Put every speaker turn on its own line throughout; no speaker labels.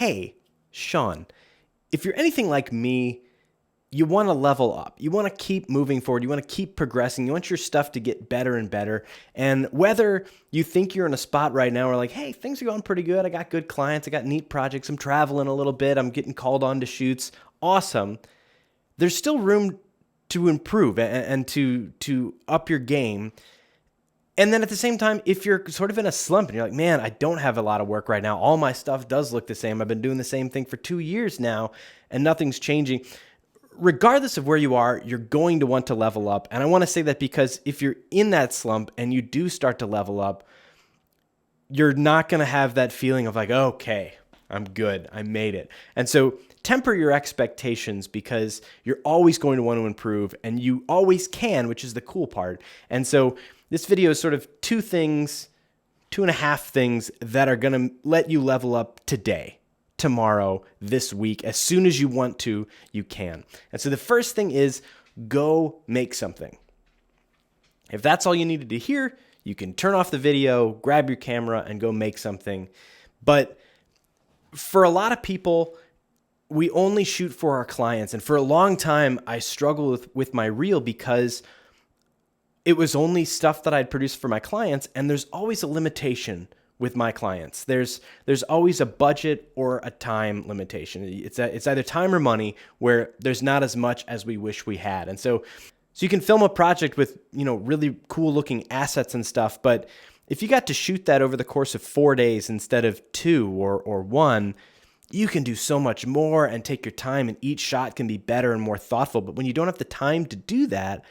hey, Sean, if you're anything like me, you want to level up. You want to keep moving forward. You want to keep progressing. You want your stuff to get better and better. And whether you think you're in a spot right now where like, hey, things are going pretty good. I got good clients. I got neat projects. I'm traveling a little bit. I'm getting called on to shoots. Awesome. There's still room to improve and to up your game. And then at the same time, if you're sort of in a slump and you're like, man, I don't have a lot of work right now. All my stuff does look the same. I've been doing the same thing for 2 years now and nothing's changing. Regardless of where you are, you're going to want to level up. And I want to say that because if you're in that slump and you do start to level up, you're not going to have that feeling of like, okay, I'm good. I made it. And so temper your expectations because you're always going to want to improve and you always can, which is the cool part. And so this video is sort of two and a half things that are going to let you level up today, tomorrow, this week. As soon as you want to, you can. And so the first thing is go make something. If that's all you needed to hear, you can turn off the video, grab your camera, and go make something. But for a lot of people, we only shoot for our clients. And for a long time, I struggled with my reel because it was only stuff that I'd produced for my clients. And there's always a limitation with my clients. There's always a budget or a time limitation. It's either time or money where there's not as much as we wish we had. And so you can film a project with, really cool looking assets and stuff, but if you got to shoot that over the course of 4 days instead of 2 or 1, you can do so much more and take your time, and each shot can be better and more thoughtful. But when you don't have the time to do that,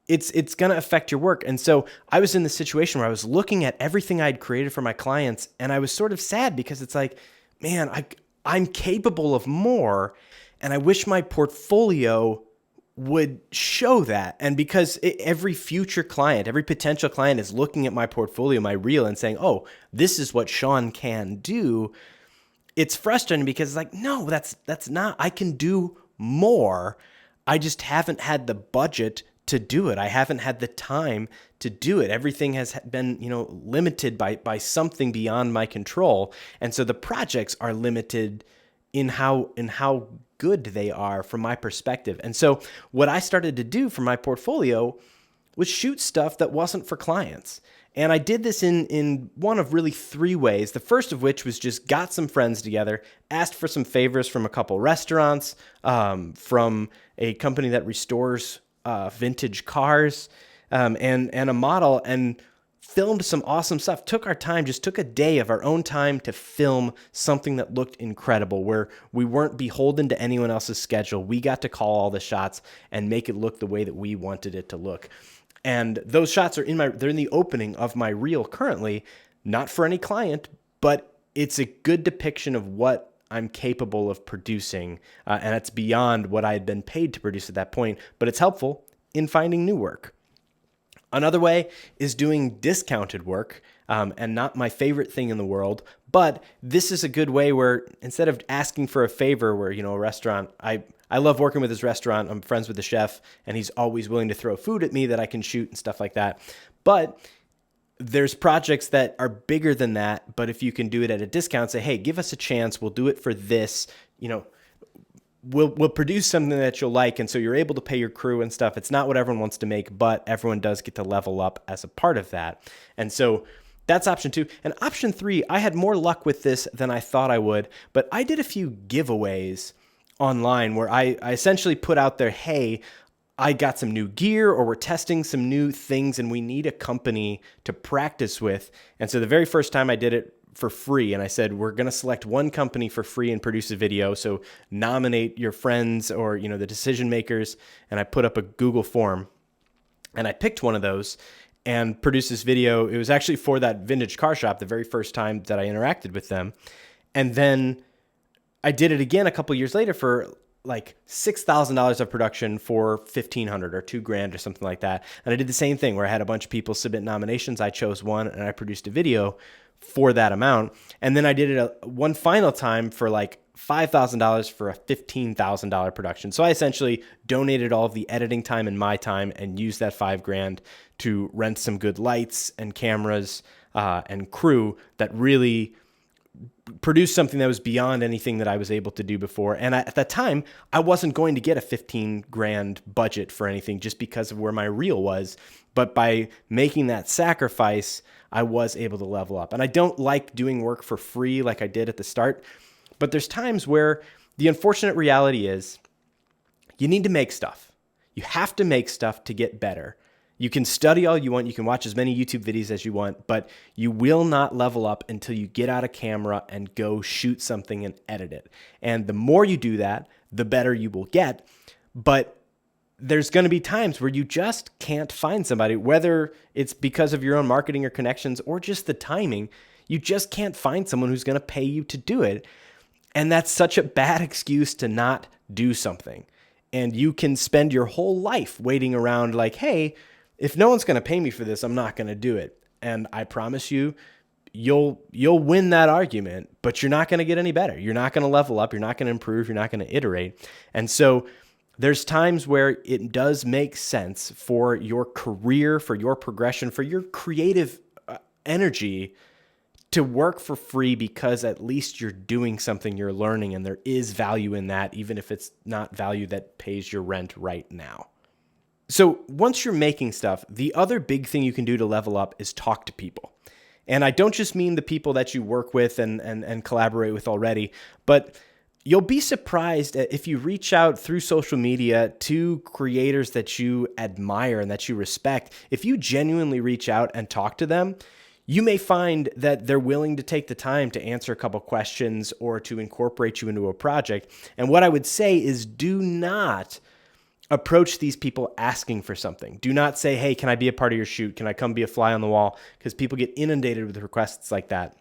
it's going to affect your work. And so I was in this situation where I was looking at everything I'd created for my clients, and I was sort of sad because it's like, man, I'm capable of more, and I wish my portfolio would show that. And because every future client, every potential client is looking at my portfolio, my reel, and saying, oh, this is what Sean can do. It's frustrating because it's like, no, that's not, I can do more. I just haven't had the budget to do it. I haven't had the time to do it. Everything has been, limited by something beyond my control. And so the projects are limited in how good they are from my perspective. And so what I started to do for my portfolio was shoot stuff that wasn't for clients. And I did this in one of really 3 ways. The first of which was just got some friends together, asked for some favors from a couple restaurants, from a company that restores vintage cars, and a model, and filmed some awesome stuff. Took our time, just took a day of our own time to film something that looked incredible, where we weren't beholden to anyone else's schedule. We got to call all the shots and make it look the way that we wanted it to look. And those shots are they're in the opening of my reel currently, not for any client, but it's a good depiction of what I'm capable of producing. And it's beyond what I had been paid to produce at that point, but it's helpful in finding new work. Another way is doing discounted work, and not my favorite thing in the world, but this is a good way where instead of asking for a favor where, a restaurant, I love working with this restaurant. I'm friends with the chef, and he's always willing to throw food at me that I can shoot and stuff like that. But there's projects that are bigger than that, but if you can do it at a discount, say, hey, give us a chance, we'll do it for this, we'll produce something that you'll like, and so you're able to pay your crew and stuff. It's not what everyone wants to make, but everyone does get to level up as a part of that. And so that's option 2. And option 3, I had more luck with this than I thought I would, but I did a few giveaways online where I essentially put out there, hey, I got some new gear, or we're testing some new things and we need a company to practice with. And so the very first time I did it for free, and I said, we're going to select one company for free and produce a video. So nominate your friends or, the decision makers. And I put up a Google form, and I picked one of those and produced this video. It was actually for that vintage car shop, the very first time that I interacted with them. And then I did it again a couple years later for like $6,000 of production for $1,500 or $2,000 or something like that. And I did the same thing where I had a bunch of people submit nominations. I chose one and I produced a video for that amount. And then I did it one final time for like $5,000 for a $15,000 production. So I essentially donated all of the editing time and my time and used that $5,000 to rent some good lights and cameras and crew that really produce something that was beyond anything that I was able to do before. And at that time, I wasn't going to get a 15 grand budget for anything just because of where my reel was. But by making that sacrifice, I was able to level up. And I don't like doing work for free like I did at the start. But there's times where the unfortunate reality is you need to make stuff. You have to make stuff to get better. You can study all you want. You can watch as many YouTube videos as you want, but you will not level up until you get out a camera and go shoot something and edit it. And the more you do that, the better you will get. But there's going to be times where you just can't find somebody, whether it's because of your own marketing or connections or just the timing. You just can't find someone who's going to pay you to do it. And that's such a bad excuse to not do something. And you can spend your whole life waiting around like, hey, if no one's going to pay me for this, I'm not going to do it. And I promise you, you'll win that argument, but you're not going to get any better. You're not going to level up. You're not going to improve. You're not going to iterate. And so there's times where it does make sense for your career, for your progression, for your creative energy to work for free, because at least you're doing something, you're learning, and there is value in that, even if it's not value that pays your rent right now. So once you're making stuff, the other big thing you can do to level up is talk to people. And I don't just mean the people that you work with and collaborate with already, but you'll be surprised if you reach out through social media to creators that you admire and that you respect. If you genuinely reach out and talk to them, you may find that they're willing to take the time to answer a couple questions or to incorporate you into a project. And what I would say is, do not approach these people asking for something. Do not say, hey, can I be a part of your shoot? Can I come be a fly on the wall? Because people get inundated with requests like that.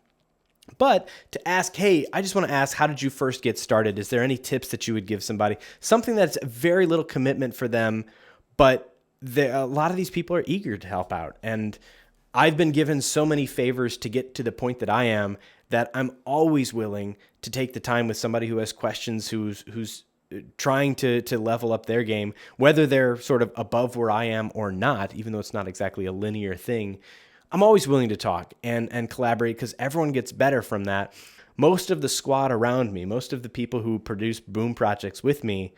But to ask, hey, I just want to ask, how did you first get started? Is there any tips that you would give somebody? Something that's very little commitment for them, but a lot of these people are eager to help out. And I've been given so many favors to get to the point that I am, that I'm always willing to take the time with somebody who has questions, who's trying to level up their game, whether they're sort of above where I am or not, even though it's not exactly a linear thing. I'm always willing to talk and collaborate, because everyone gets better from that. Most of the squad around me, most of the people who produce boom projects with me,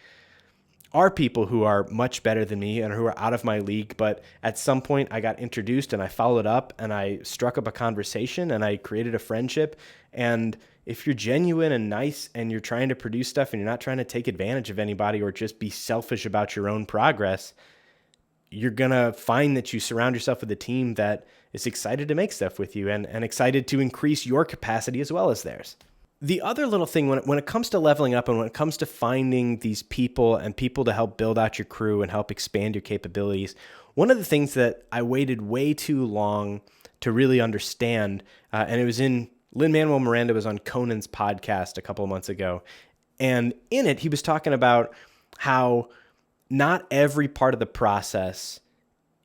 are people who are much better than me and who are out of my league. But at some point I got introduced and I followed up and I struck up a conversation and I created a friendship. And if you're genuine and nice and you're trying to produce stuff and you're not trying to take advantage of anybody or just be selfish about your own progress, you're going to find that you surround yourself with a team that is excited to make stuff with you and excited to increase your capacity as well as theirs. The other little thing when it comes to leveling up and when it comes to finding these people and people to help build out your crew and help expand your capabilities, one of the things that I waited way too long to really understand, and it was in Lin-Manuel Miranda was on Conan's podcast a couple of months ago. And in it, he was talking about how not every part of the process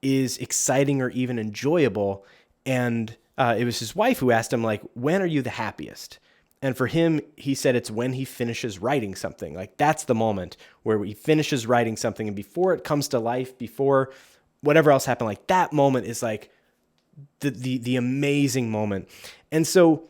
is exciting or even enjoyable. And it was his wife who asked him, like, when are you the happiest? And for him, he said it's when he finishes writing something. Like, that's the moment where he finishes writing something. And before it comes to life, before whatever else happened, like that moment is like the amazing moment. And so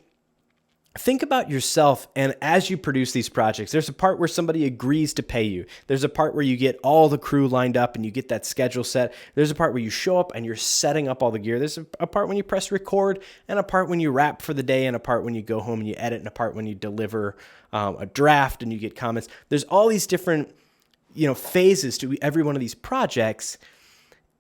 think about yourself, and as you produce these projects, there's a part where somebody agrees to pay you. There's a part where you get all the crew lined up and you get that schedule set. There's a part where you show up and you're setting up all the gear. There's a part when you press record, and a part when you wrap for the day, and a part when you go home and you edit, and a part when you deliver a draft and you get comments. There's all these different, phases to every one of these projects.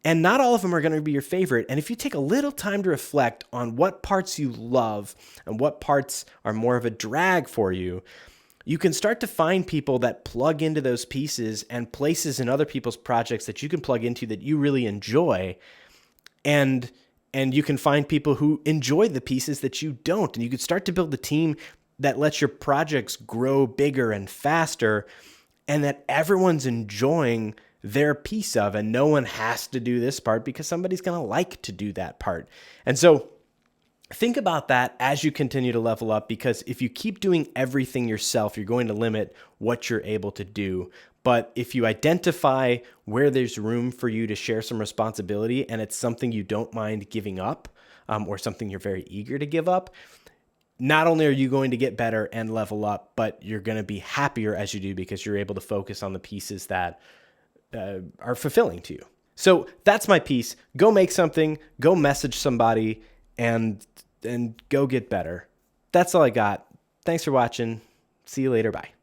And not all of them are going to be your favorite. And if you take a little time to reflect on what parts you love and what parts are more of a drag for you, you can start to find people that plug into those pieces and places in other people's projects that you can plug into that you really enjoy. And you can find people who enjoy the pieces that you don't. And you can start to build a team that lets your projects grow bigger and faster, and that everyone's enjoying their piece of, and no one has to do this part because somebody's going to like to do that part. And so think about that as you continue to level up, because if you keep doing everything yourself, you're going to limit what you're able to do. But if you identify where there's room for you to share some responsibility, and it's something you don't mind giving up, or something you're very eager to give up, not only are you going to get better and level up, but you're going to be happier as you do because you're able to focus on the pieces that are fulfilling to you. So that's my piece. Go make something, go message somebody, and go get better. That's all I got. Thanks for watching. See you later. Bye.